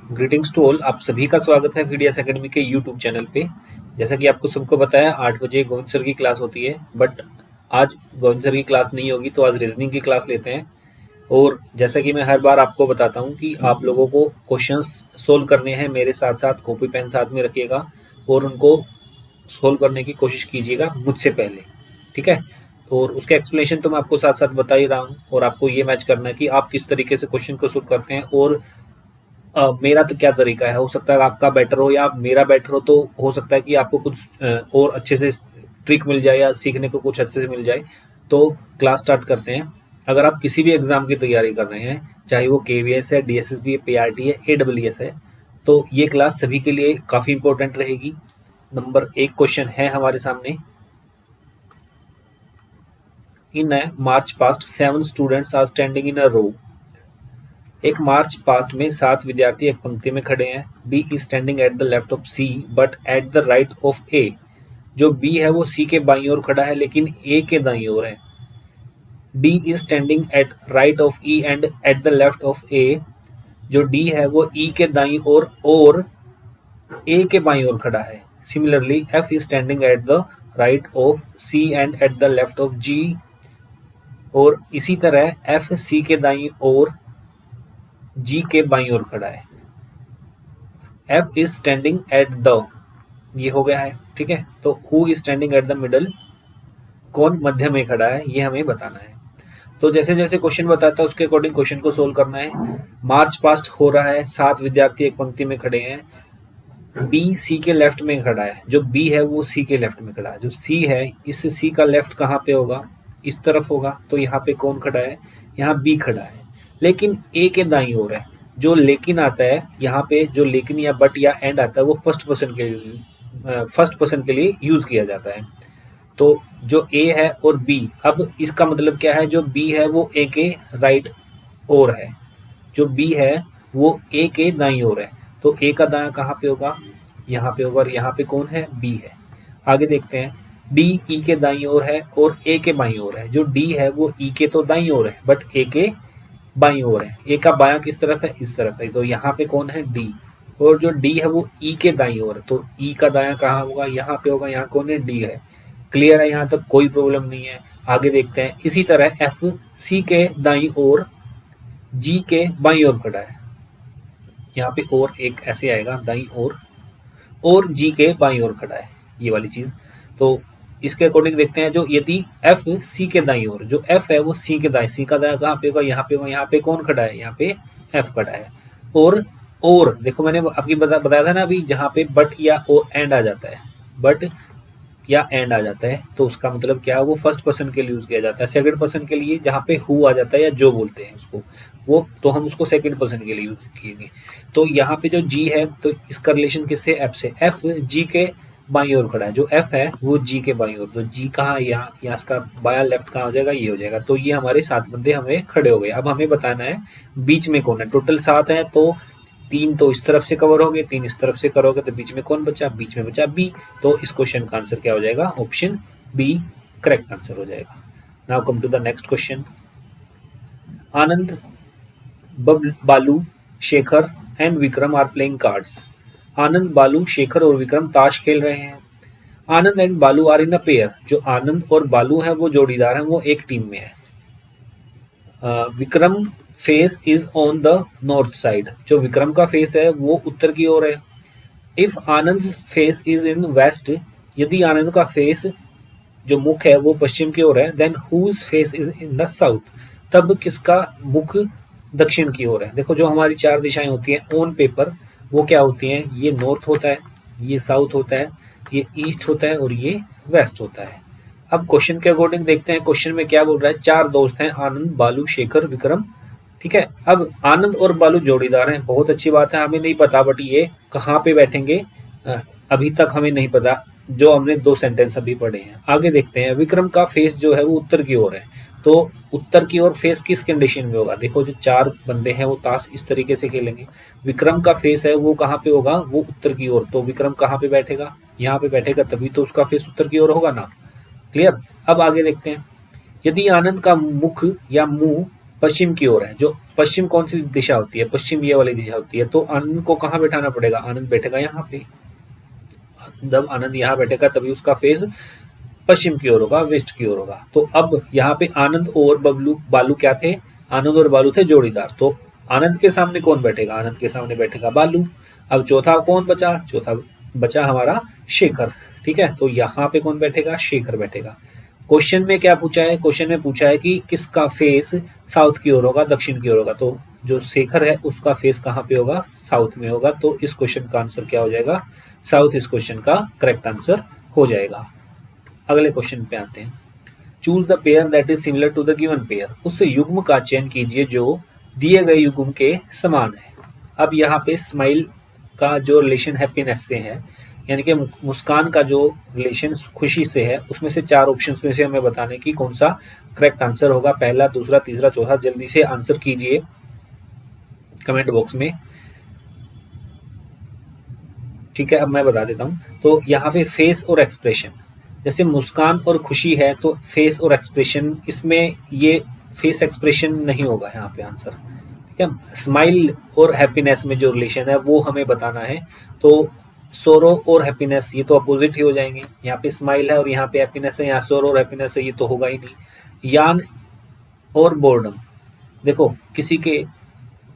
Greetings to all, आप सभी का स्वागत है वीडियोस एकेडमी के यूट्यूब चैनल पे। जैसा कि आपको सबको बताया 8 बजे गोविंद सर की क्लास होती है, बट आज गोविंद सर की क्लास नहीं होगी, तो आज रीजनिंग की क्लास लेते हैं। और जैसा कि मैं हर बार आपको बताता हूँ कि आप लोगों को क्वेश्चंस सोल्व करने हैं, मेरे साथ साथ कॉपी पेन साथ में रखिएगा और उनको सोल्व करने की कोशिश कीजिएगा मुझसे पहले, ठीक है। और उसका एक्सप्लेनेशन तो मैं आपको साथ साथ बता ही रहा हूँ, और आपको ये मैच करना है कि आप किस तरीके से क्वेश्चन को सोल्व करते हैं। और मेरा तो क्या तरीका है, हो सकता है आपका बेटर हो या मेरा बेटर हो, तो हो सकता है कि आपको कुछ और अच्छे से ट्रिक मिल जाए या सीखने को कुछ अच्छे से मिल जाए। तो क्लास स्टार्ट करते हैं। अगर आप किसी भी एग्जाम की तैयारी कर रहे हैं, चाहे वो केवीएस है, डीएसएसबी है, पीआरटी है, एडब्ल्यूएस है, तो ये क्लास सभी के लिए काफ़ी इंपॉर्टेंट रहेगी। नंबर 1 क्वेश्चन है हमारे सामने। In march past 7 students are standing in a row. एक मार्च पास्ट में 7 विद्यार्थी एक पंक्ति में खड़े हैं। B is standing at the left of C but at the right of A. जो बी है वो सी के बाईं ओर खड़ा है लेकिन ए के दाईं ओर है। D is standing at right of E and at the left of A. जो डी है वो ई के दाईं ओर और ए के बाईं ओर खड़ा है। Similarly F is standing at the right of C and at the left of G. और इसी तरह एफ सी के दाईं ओर जी के बाईं ओर खड़ा है। F is standing at the, ये हो गया है, ठीक है। तो who is standing at the middle, कौन मध्य में खड़ा है, ये हमें बताना है। तो जैसे जैसे क्वेश्चन बताता है उसके अकॉर्डिंग क्वेश्चन को सोल्व करना है। मार्च पास्ट हो रहा है, 7 विद्यार्थी एक पंक्ति में खड़े हैं। बी सी के लेफ्ट में खड़ा है। जो बी है वो सी के लेफ्ट में खड़ा है। जो सी है, इस सी का लेफ्ट कहाँ पे होगा, इस तरफ होगा। तो यहाँ पे कौन खड़ा है, यहाँ बी खड़ा है, लेकिन ए के दाईं ओर है। जो लेकिन आता है यहाँ पे, जो लेकिन या बट या एंड आता है, वो फर्स्ट पर्सन के लिए यूज किया जाता है। तो जो ए है और बी, अब इसका मतलब क्या है, जो बी है वो ए के राइट ओर है, जो बी है वो ए के दाईं ओर है। तो ए का दायां कहाँ पे होगा, यहाँ पे होगा, और यहाँ पे कौन है, बी है। आगे देखते हैं। डी ई के दाईं ओर है और ए के बाईं ओर है। जो डी है वो ई के तो दाईं ओर है बट ए के बाईं ओर है। ए का बायां किस तरफ है, इस तरफ है। तो यहाँ पे कौन है, डी। और जो डी है वो ई के दाईं ओर है। तो ई का दायां कहाँ होगा, यहाँ पे होगा। यहाँ कौन है, डी है। क्लियर है, यहाँ तक कोई प्रॉब्लम नहीं है। आगे देखते हैं। इसी तरह एफ सी के दाईं ओर जी के बाईं ओर खड़ा है। यहाँ पे और एक ऐसे आएगा, दाईं ओर और जी के बाईं ओर खड़ा है, ये वाली चीज। तो इसके अकॉर्डिंग देखते हैं। जो यदि एफ सी के दाईं ओर, जो एफ है वो सी के दाएं, सी का दाएं कहाँ पे होगा, यहाँ पे होगा। यहाँ पे कौन खड़ा है, यहाँ पे एफ खड़ा है। और देखो मैंने आपकी बताया था ना अभी, जहाँ पे बट या ओ एंड आ जाता है, बट या एंड आ जाता है, तो उसका मतलब क्या है, वो फर्स्ट पर्सन के लिए यूज किया जाता है। सेकंड पर्सन के लिए जहाँ पे हु आ जाता है या जो बोलते हैं उसको, वो तो हम उसको सेकंड पर्सन के लिए यूज किएंगे। तो यहाँ पे जो जी है, तो इसका रिलेशन किससे, एफ से। एफ जी के बाईं ओर खड़ा है। जो एफ है वो जी के बाईं ओर। तो जी कहाँ, यहाँ यहाँ इसका बाया लेफ्ट कहाँ हो जाएगा, ये हो जाएगा। तो ये हमारे 7 बंदे हमें खड़े हो गए। अब हमें बताना है बीच में कौन है। टोटल 7 है, तो 3 तो इस तरफ से कवर हो गए, 3 इस तरफ से करोगे, तो बीच में कौन बचा, बीच में बचा बी। तो इस क्वेश्चन का आंसर क्या हो जाएगा, ऑप्शन बी करेक्ट आंसर हो जाएगा। Now come to the next question. Anand, Balu, Shekhar and Vikram are playing cards. Anand, Balu, Shekhar और विक्रम ताश खेल रहे हैं। Anand and Balu are in a pair. जो आनंद और बालू है वो जोड़ीदार हैं, वो एक टीम में है। Vikram face is on the north side. जो विक्रम का फेस है वो उत्तर की ओर है। If Anand face is in west, यदि आनंद का फेस, जो मुख है वो पश्चिम की ओर है, then whose face is in the south, तब किसका मुख दक्षिण की ओर है। देखो जो हमारी 4 दिशाएं होती हैं ऑन पेपर, वो क्या होती हैं, ये नॉर्थ होता है, ये साउथ होता है, ये ईस्ट होता है और ये वेस्ट होता है। अब क्वेश्चन के अकॉर्डिंग देखते हैं, क्वेश्चन में क्या बोल रहा है। 4 दोस्त हैं, आनंद, बालू, शेखर, विक्रम, ठीक है। अब आनंद और बालू जोड़ीदार हैं, बहुत अच्छी बात है। हमें नहीं पता बट ये कहाँ पे बैठेंगे अभी तक हमें नहीं पता, जो हमने 2 सेंटेंस अभी पढ़े हैं। आगे देखते हैं। विक्रम का फेस जो है वो उत्तर की ओर है, तो उत्तर की ओर फेस किस कंडीशन में होगा। देखो जो 4 बंदे हैं वो ताश इस तरीके से खेलेंगे। विक्रम का फेस है वो कहाँ पे होगा, वो उत्तर की ओर। तो विक्रम कहाँ पे बैठेगा, यहाँ पे बैठेगा, तभी तो उसका फेस उत्तर की ओर होगा ना। क्लियर। अब आगे देखते हैं। यदि आनंद का मुख या मुंह पश्चिम की ओर है। जो पश्चिम कौन सी दिशा होती है? पश्चिम ये वाली दिशा होती है। तो आनंद को कहाँ बैठाना पड़ेगा? आनंद बैठेगा यहाँ पे। जब आनंद यहाँ बैठेगा तभी उसका फेस पश्चिम की ओर होगा, वेस्ट की ओर होगा। तो अब यहाँ पे आनंद और बालू क्या थे? आनंद और बालू थे जोड़ीदार। तो आनंद के सामने कौन बैठेगा? आनंद के सामने बैठेगा बालू। अब चौथा कौन बचा? चौथा बचा हमारा शेखर। ठीक है, तो यहाँ पे कौन बैठेगा? शेखर बैठेगा। क्वेश्चन में क्या पूछा है? क्वेश्चन में पूछा है कि किसका फेस साउथ की ओर होगा, दक्षिण की ओर होगा। तो जो शेखर है उसका फेस कहाँ पे होगा? साउथ में होगा। तो इस क्वेश्चन का आंसर क्या हो जाएगा? साउथ इस क्वेश्चन का करेक्ट आंसर हो जाएगा। अगले क्वेश्चन पे आते हैं। Choose the pair that is similar to the given pair. उस युग्म का चयन कीजिए जो दिए गए युग्म के समान है। अब यहाँ पे स्माइल का जो रिलेशन हैप्पीनेस से है, यानी कि मुस्कान का जो रिलेशन खुशी से है, उसमें से 4 ऑप्शंस में से हमें बताने की कौन सा करेक्ट आंसर होगा। पहला, दूसरा, तीसरा, चौथा। जल्दी से आंसर कीजिए कमेंट बॉक्स में। ठीक है, अब मैं बता देता हूँ। तो यहाँ पे फेस और एक्सप्रेशन, जैसे मुस्कान और खुशी है तो फेस और एक्सप्रेशन, इसमें ये फेस एक्सप्रेशन नहीं होगा यहाँ पे आंसर। ठीक है, स्माइल और हैप्पीनेस में जो रिलेशन है वो हमें बताना है। तो सोरो और हैप्पीनेस ये तो अपोजिट ही हो जाएंगे। यहाँ पे स्माइल है और यहाँ पे हैप्पीनेस है, यहाँ सोरो और हैप्पीनेस है, ये तो होगा ही नहीं। यान और बोर्डम, देखो किसी के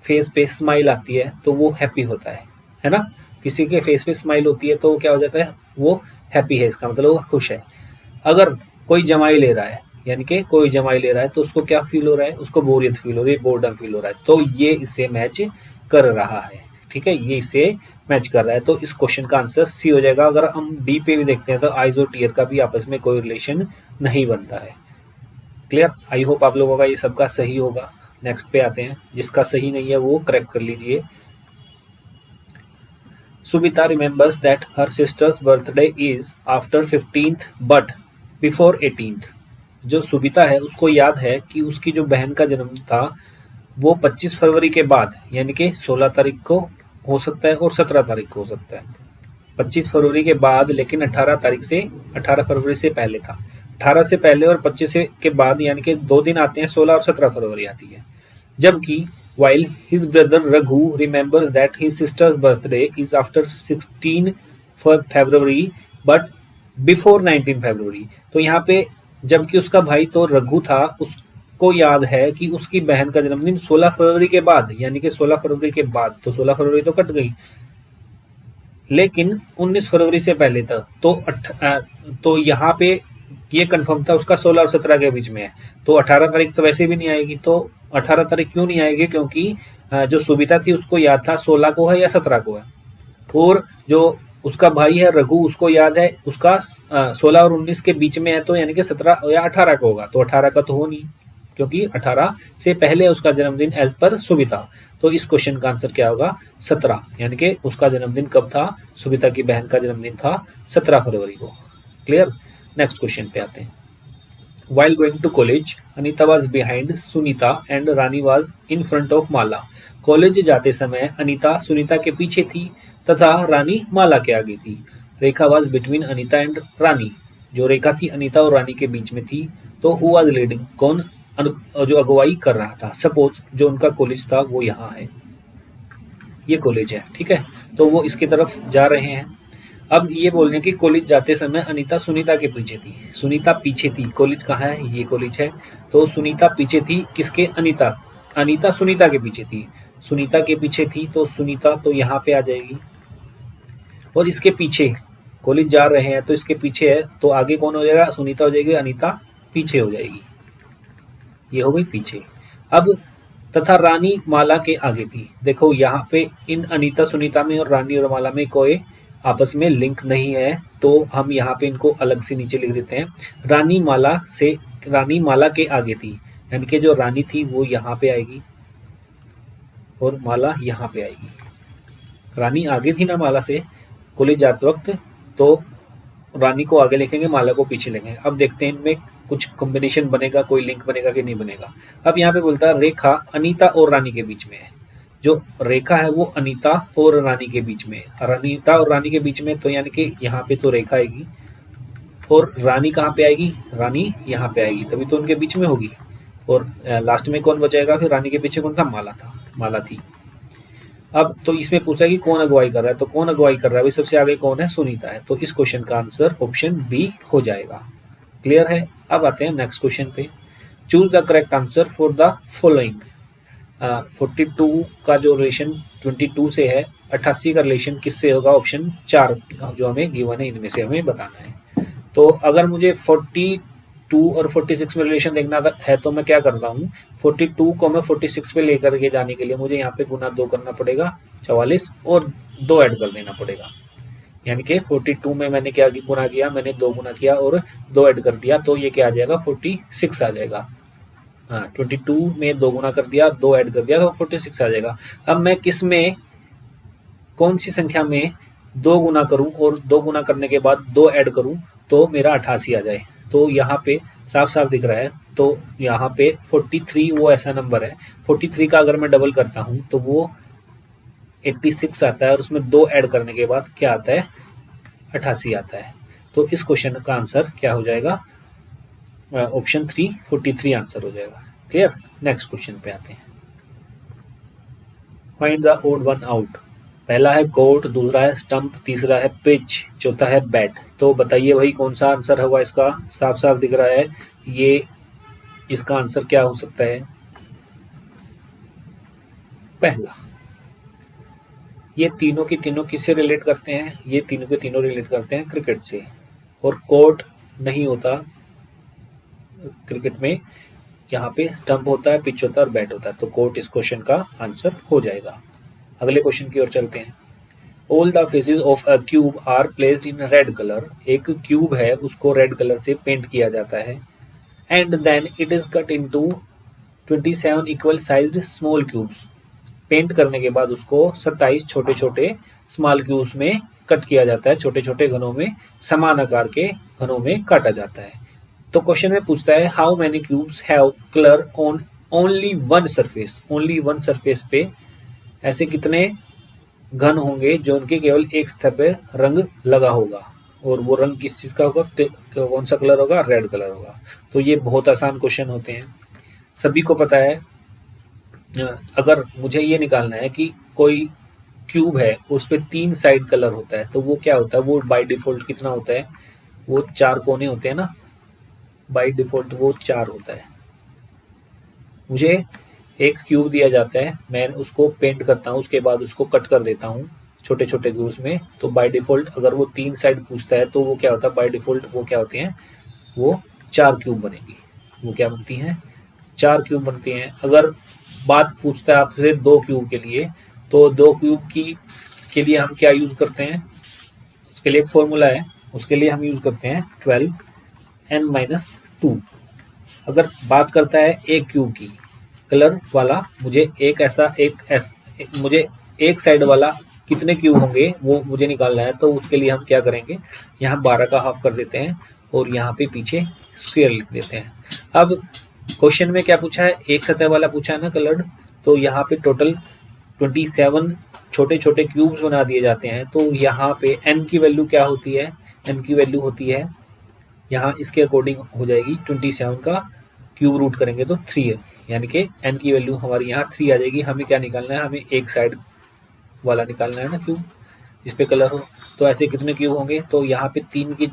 फेस पे स्माइल आती है तो वो हैप्पी होता है ना। किसी के फेस पे स्माइल होती है तो क्या हो जाता है? वो हैप्पी है, इसका मतलब वो खुश है। अगर कोई जमाई ले रहा है, यानी कि कोई जमाई ले रहा है तो उसको क्या फील हो रहा है? उसको बोरियत फील हो रही है, बोर्डम फील हो रहा है। तो ये इससे मैच कर रहा है। ठीक है, ये इससे मैच कर रहा है। तो इस क्वेश्चन का आंसर सी हो जाएगा। अगर हम डी पे भी देखते हैं तो आइज और टीयर का भी आपस में कोई रिलेशन नहीं बन रहा है। क्लियर? आई होप आप लोगों का ये सबका सही होगा। नेक्स्ट पे आते हैं। जिसका सही नहीं है वो करेक्ट कर लीजिए। Subita remembers that her sister's birthday is after 15th but before 18th। जो सुबिता है उसको याद है कि उसकी जो बहन का जन्म था वो 25 फरवरी के बाद, यानी कि 16 तारीख को हो सकता है और 17 तारीख को हो सकता है। 25 फरवरी के बाद, लेकिन 18 फरवरी से पहले था। 18 से पहले और 25 के बाद, यानी कि 2 दिन आते हैं, 16 और 17 फरवरी आती है। जबकि while his brother Raghu remembers that his sister's birthday is after 16 February but before 19 February। तो यहाँ पे जबकि उसका भाई तो रघु था, उसको याद है कि उसकी बहन का जन्मदिन 16 फरवरी के बाद, यानी कि 16 फरवरी के बाद, तो 16 फरवरी तो कट गई, लेकिन 19 फरवरी से पहले था। तो यहाँ पे ये कंफर्म था उसका 16 और 17 के बीच में है। तो 18 तारीख तो वैसे भी नहीं आएगी। तो 18 तारीख क्यों नहीं आएगी? क्योंकि जो सुबिता थी उसको याद था 16 को है या 17 को है, और जो उसका भाई है रघु उसको याद है उसका 16 और 19 के बीच में है, तो यानी कि 17 या 18 को होगा। तो 18 का तो हो नहीं, क्योंकि 18 से पहले उसका जन्मदिन एज पर सुबिता। तो इस क्वेश्चन का आंसर क्या होगा? 17, यानी कि उसका जन्मदिन कब था? सुबिता की बहन का जन्मदिन था 17 फरवरी को। क्लियर? नेक्स्ट क्वेश्चन पे आते हैं। While going to college, Anita was behind Sunita and Rani was in front of Mala। College जाते समय अनीता सुनीता के पीछे थी तथा रानी माला के आगे थी। रेखा was between अनीता एंड रानी। जो रेखा थी अनीता और रानी के बीच में थी। तो who was leading, कौन जो अगुवाई कर रहा था? सपोज जो उनका कॉलेज था वो यहाँ है, ये कॉलेज है। ठीक है, तो वो इसकी तरफ जा रहे हैं। अब ये बोल रहे हैं कि कॉलेज जाते समय अनीता सुनीता के पीछे थी, सुनीता पीछे थी। कॉलेज कहाँ है? ये कॉलेज है। तो सुनीता पीछे थी किसके? अनीता। अनीता सुनीता के पीछे थी, सुनीता के पीछे थी, तो सुनीता तो यहाँ पे आ जाएगी। और इसके पीछे कॉलेज जा रहे हैं तो इसके पीछे है, तो आगे कौन हो जाएगा? सुनीता हो जाएगी, अनीता पीछे हो जाएगी। ये हो गई पीछे। अब तथा रानी माला के आगे थी। देखो यहाँ पे इन अनीता सुनीता में और रानी और माला में कोई आपस में लिंक नहीं है, तो हम यहाँ पे इनको अलग से नीचे लिख देते हैं। रानी माला के आगे थी, यानी कि जो रानी थी वो यहाँ पे आएगी और माला यहाँ पे आएगी। रानी आगे थी ना माला से कॉलेज जाते वक्त, तो रानी को आगे लिखेंगे, माला को पीछे लिखेंगे। अब देखते हैं इनमें कुछ कॉम्बिनेशन बनेगा, कोई लिंक बनेगा कि नहीं बनेगा। अब यहाँ पे बोलता है रेखा अनीता और रानी के बीच में है। जो रेखा है वो अनीता और रानी के बीच में है। अनीता और रानी के बीच में, तो यानी कि यहाँ पे तो रेखा आएगी और रानी कहाँ पे आएगी? रानी यहाँ पे आएगी, तभी तो उनके बीच में होगी। और लास्ट में कौन बचेगा फिर? रानी के पीछे कौन था? माला थी। अब तो इसमें पूछा कि कौन अगुवाई कर रहा है, तो कौन अगुवाई कर रहा है भाई? सबसे आगे कौन है? सुनीता है। तो इस क्वेश्चन का आंसर ऑप्शन बी हो जाएगा। क्लियर है? अब आते हैं नेक्स्ट क्वेश्चन पे। Choose the correct answer for the following. 42 का जो रिलेशन 22 से है, 88 का रिलेशन किससे होगा? ऑप्शन 4 जो हमें गिवन है इनमें से हमें बताना है। तो अगर मुझे 42 और 46 में रिलेशन देखना है तो मैं क्या करता हूँ? 42 को मैं 46 पे लेकर के जाने के लिए मुझे यहाँ पे गुना 2 करना पड़ेगा, 44, और 2 ऐड कर देना पड़ेगा। यानी कि 42 में मैंने क्या गुना किया? मैंने 2 गुना किया और 2 ऐड कर दिया, तो ये क्या आ जाएगा? 46 आ जाएगा। हाँ, 22 में 2 गुना कर दिया, 2 ऐड कर दिया तो 46 आ जाएगा। अब मैं किस में, कौन सी संख्या में 2 गुना करूं और 2 गुना करने के बाद 2 ऐड करूं तो मेरा 88 आ जाए? तो यहाँ पे साफ साफ दिख रहा है। तो यहाँ पे 43 वो ऐसा नंबर है, 43 का अगर मैं डबल करता हूँ तो वो 86 आता है, और उसमें 2 ऐड करने के बाद क्या आता है? 88 आता है। तो इस क्वेश्चन का आंसर क्या हो जाएगा? ऑप्शन 3 43 आंसर हो जाएगा। क्लियर? नेक्स्ट क्वेश्चन पे आते हैं। Find the odd one out. पहला है कोर्ट, दूसरा है स्टंप, तीसरा है पिच, चौथा है बैट। तो बताइए भाई कौन सा आंसर होगा इसका? साफ साफ दिख रहा है ये, इसका आंसर क्या हो सकता है? पहला। ये तीनों की तीनों किससे रिलेट करते हैं? ये तीनों के तीनों रिलेट करते हैं क्रिकेट से, और कोर्ट नहीं होता क्रिकेट में, यहाँ पे स्टंप होता है, पिच होता है और बैट होता है। तो कोर्ट इस क्वेश्चन का आंसर हो जाएगा। अगले क्वेश्चन की ओर चलते हैं। All the faces of a cube are placed in red colour. एक क्यूब है, उसको रेड कलर से पेंट किया जाता है। And then it is cut into 27 equal sized small cubes. Paint करने के बाद उसको 27 छोटे छोटे स्मॉल क्यूब्स में कट किया जाता है, छोटे छोटे घनों में, समान आकार के घनों में काटा जाता है। तो क्वेश्चन में पूछता है how many cubes have colour on only one surface. Only one surface पे ऐसे कितने घन होंगे जो उनके केवल एक सतह पे रंग लगा होगा, और वो रंग किस चीज का होगा? कौन सा कलर होगा? रेड कलर होगा। तो ये बहुत आसान क्वेश्चन होते हैं, सभी को पता है। अगर मुझे ये निकालना है कि कोई क्यूब है उस पे 3 साइड कलर होता है, तो वो क्या होता है? वो बाय डिफॉल्ट कितना होता है? वो 4 कोने होते हैं ना, बाय डिफॉल्ट वो 4 होता है। मुझे एक क्यूब दिया जाता है, मैं उसको पेंट करता हूँ, उसके बाद उसको कट कर देता हूँ छोटे छोटे क्यूब्स में। तो बाय डिफॉल्ट अगर वो 3 साइड पूछता है तो वो क्या होता है? बाय डिफॉल्ट वो क्या होते हैं? वो 4 क्यूब बनेगी। वो क्या बनती हैं? 4 क्यूब बनती हैं। अगर बात पूछता है आपसे 2 क्यूब के लिए, तो 2 क्यूब की के लिए हम क्या यूज करते हैं? उसके लिए एक फॉर्मूला है, उसके लिए हम यूज करते हैं 12n-2। अगर बात करता है एक क्यूब की कलर वाला, मुझे मुझे एक साइड वाला कितने क्यूब होंगे वो मुझे निकालना है। तो उसके लिए हम क्या करेंगे? यहाँ 12 का हाफ कर देते हैं और यहाँ पे पीछे स्क्वायर लिख देते हैं। अब क्वेश्चन में क्या पूछा है? एक सतह वाला पूछा है ना कलर्ड, तो यहाँ पे टोटल 27 छोटे छोटे क्यूब्स बना दिए जाते हैं। तो यहाँ पे n की वैल्यू क्या होती है? n की वैल्यू होती है, यहाँ इसके अकॉर्डिंग हो जाएगी 27 का क्यूब रूट करेंगे तो 3 है, यानी कि n की वैल्यू हमारी यहाँ 3 आ जाएगी। हमें क्या निकालना है? हमें एक साइड वाला निकालना है ना क्यूब जिस पे कलर हो। तो ऐसे कितने क्यूब होंगे? तो यहाँ पे 3 की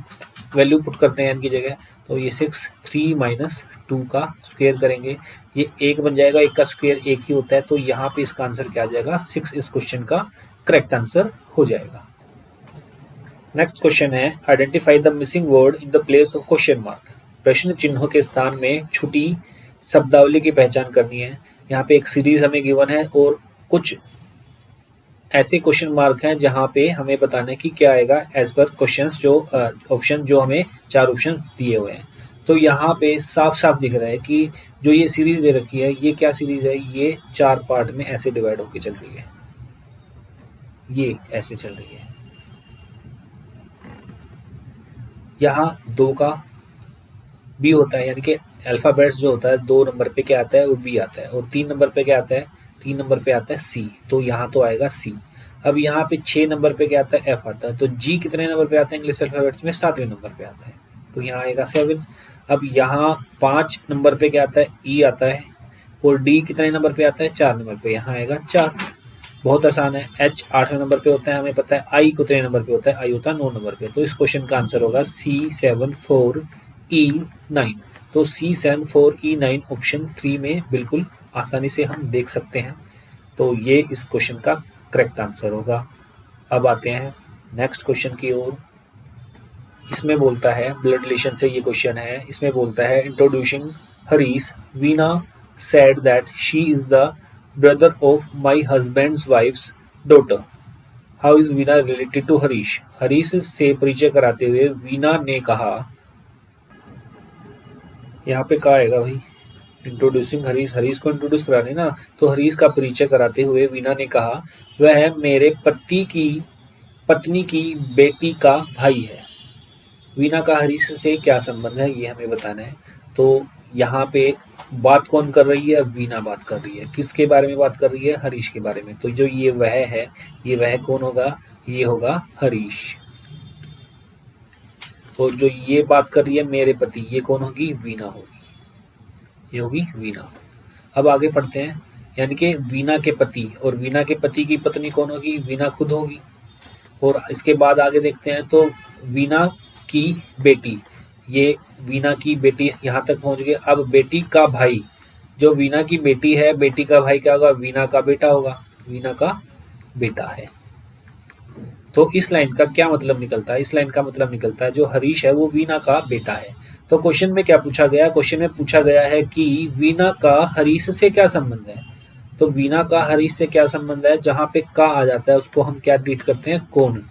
वैल्यू पुट करते हैं n की जगह, तो ये 6, 3 - 2 का स्क्वायर करेंगे, ये 1 बन जाएगा। 1 का स्क्वायर 1 ही होता है। तो यहाँ पे इसका आंसर क्या आ जाएगा? 6 इस क्वेश्चन का करेक्ट आंसर हो जाएगा। नेक्स्ट क्वेश्चन है identify the missing word in the place of question mark. प्रश्न चिन्हों के स्थान में छुटी शब्दावली की पहचान करनी है। यहाँ पे एक सीरीज हमें गिवन है और कुछ ऐसे क्वेश्चन मार्क हैं जहाँ पे हमें बताना है कि क्या आएगा एज पर क्वेश्चंस, जो ऑप्शन जो हमें 4 ऑप्शन दिए हुए हैं। तो यहाँ पे साफ साफ दिख रहा है कि जो ये सीरीज दे रखी है, ये क्या सीरीज है? ये 4 पार्ट में ऐसे डिवाइड होके चल रही है, ये ऐसे चल रही है। यहाँ 2 का बी होता है, यानी कि अल्फाबेट्स जो होता है 2 नंबर पे क्या आता है? वो बी आता है। और 3 नंबर पे क्या आता है? 3 नंबर पे आता है सी, तो यहाँ तो आएगा सी। अब यहाँ पे 6 नंबर पे क्या आता है? एफ आता है। तो जी कितने नंबर पे आता है इंग्लिश अल्फाबेट्स में? 7वें नंबर पे आता है, तो यहाँ आएगा 7। अब यहाँ 5 नंबर पे क्या आता है, ई आता है, और डी कितने नंबर पे आता है, 4 नंबर पे, यहाँ आएगा 4। बहुत आसान है। एच 8वें नंबर पे होता है, हमें पता है। आई कितने नंबर पे होता है, आई होता है 9 नंबर पे। तो इस क्वेश्चन का आंसर होगा C74E9। तो C74E9 ऑप्शन 3 में बिल्कुल आसानी से हम देख सकते हैं। तो ये इस क्वेश्चन का करेक्ट आंसर होगा। अब आते हैं नेक्स्ट क्वेश्चन की ओर। इसमें बोलता है, ब्लड रिलेशन से ये क्वेश्चन है। इसमें बोलता है, introducing Harish, Veena said that she is the brother of my husband's wife's daughter. How is Veena related to Harish? Harish से परिचय कराते हुए वीना ने कहा, यहाँ पे क्या आएगा भाई, इंट्रोड्यूसिंग हरीश, हरीश को इंट्रोड्यूस कराने ना, तो हरीश का परिचय कराते हुए वीना ने कहा वह मेरे पति की पत्नी की बेटी का भाई है। वीना का हरीश से क्या संबंध है, ये हमें बताना है। तो यहाँ पे बात कौन कर रही है, वीना बात कर रही है। किसके बारे में बात कर रही है, हरीश के बारे में। तो जो ये वह है, ये वह कौन होगा, ये होगा हरीश। और जो ये बात कर रही है मेरे पति, ये कौन होगी, वीना होगी, ये होगी वीना। अब आगे पढ़ते हैं, यानी कि वीना के पति, और वीना के पति की पत्नी कौन होगी, वीना खुद होगी। और इसके बाद आगे देखते हैं, तो वीना की बेटी, ये वीना की बेटी यहाँ तक पहुंच गए। अब बेटी का भाई, जो वीना की बेटी है, बेटी का भाई क्या होगा, वीना का बेटा होगा, वीना का बेटा है। तो इस लाइन का क्या मतलब निकलता है, इस लाइन का मतलब निकलता है जो हरीश है वो वीना का बेटा है। तो क्वेश्चन में क्या पूछा गया, क्वेश्चन में पूछा गया है कि वीना का हरीश से क्या संबंध है। तो वीना का हरीश से क्या संबंध है, जहां पे का आ जाता है उसको हम क्या ट्रीट करते हैं, कौन।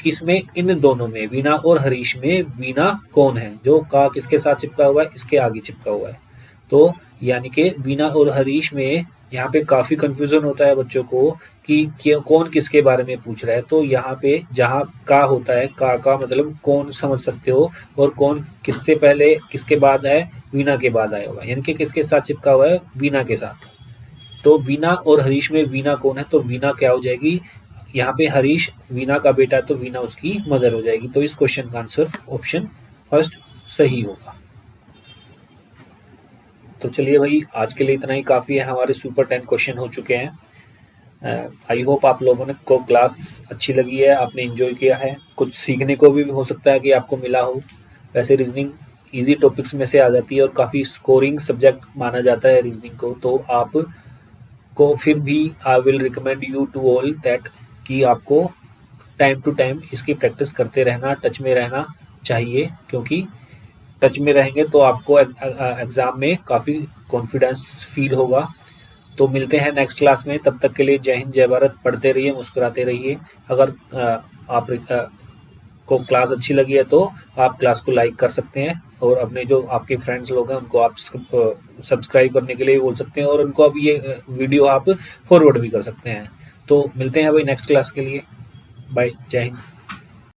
किसमें, इन दोनों में, वीना और हरीश में वीना कौन है, जो का किसके साथ चिपका हुआ है, इसके आगे चिपका हुआ है। तो यानी कि वीना और हरीश में यहाँ पे काफी कंफ्यूजन होता है बच्चों को कि कौन किसके बारे में पूछ रहा है। तो यहाँ पे जहाँ का होता है, का मतलब कौन समझ सकते हो, और कौन किससे पहले किसके बाद है, वीना के बाद आया हुआ है, यानी कि किसके साथ चिपका हुआ है, वीना के साथ। तो वीना और हरीश में वीना कौन है, तो वीना क्या हो जाएगी, यहाँ पे हरीश वीना का बेटा है, तो वीना उसकी मदर हो जाएगी। तो इस क्वेश्चन का आंसर ऑप्शन फर्स्ट सही होगा। तो चलिए भाई, आज के लिए इतना ही काफ़ी है। हमारे सुपर 10 क्वेश्चन हो चुके हैं। आई होप आप लोगों ने को क्लास अच्छी लगी है, आपने एंजॉय किया है, कुछ सीखने को भी हो सकता है कि आपको मिला हो। वैसे रीजनिंग इजी टॉपिक्स में से आ जाती है और काफ़ी स्कोरिंग सब्जेक्ट माना जाता है रीजनिंग को। तो आप को फिर भी I will recommend you to all that कि आपको टाइम टू टाइम इसकी प्रैक्टिस करते रहना, टच में रहना चाहिए, क्योंकि टच में रहेंगे तो आपको एग्ज़ाम में काफ़ी कॉन्फिडेंस फील होगा। तो मिलते हैं नेक्स्ट क्लास में, तब तक के लिए जय हिंद जय भारत। पढ़ते रहिए, मुस्कुराते रहिए। अगर आप को क्लास अच्छी लगी है तो आप क्लास को लाइक कर सकते हैं, और अपने जो आपके फ्रेंड्स लोग हैं उनको आप सब्सक्राइब करने के लिए बोल सकते हैं, और उनको अब ये वीडियो आप फॉरवर्ड भी कर सकते हैं। तो मिलते हैं भाई नेक्स्ट क्लास के लिए। बाय, जय हिंद।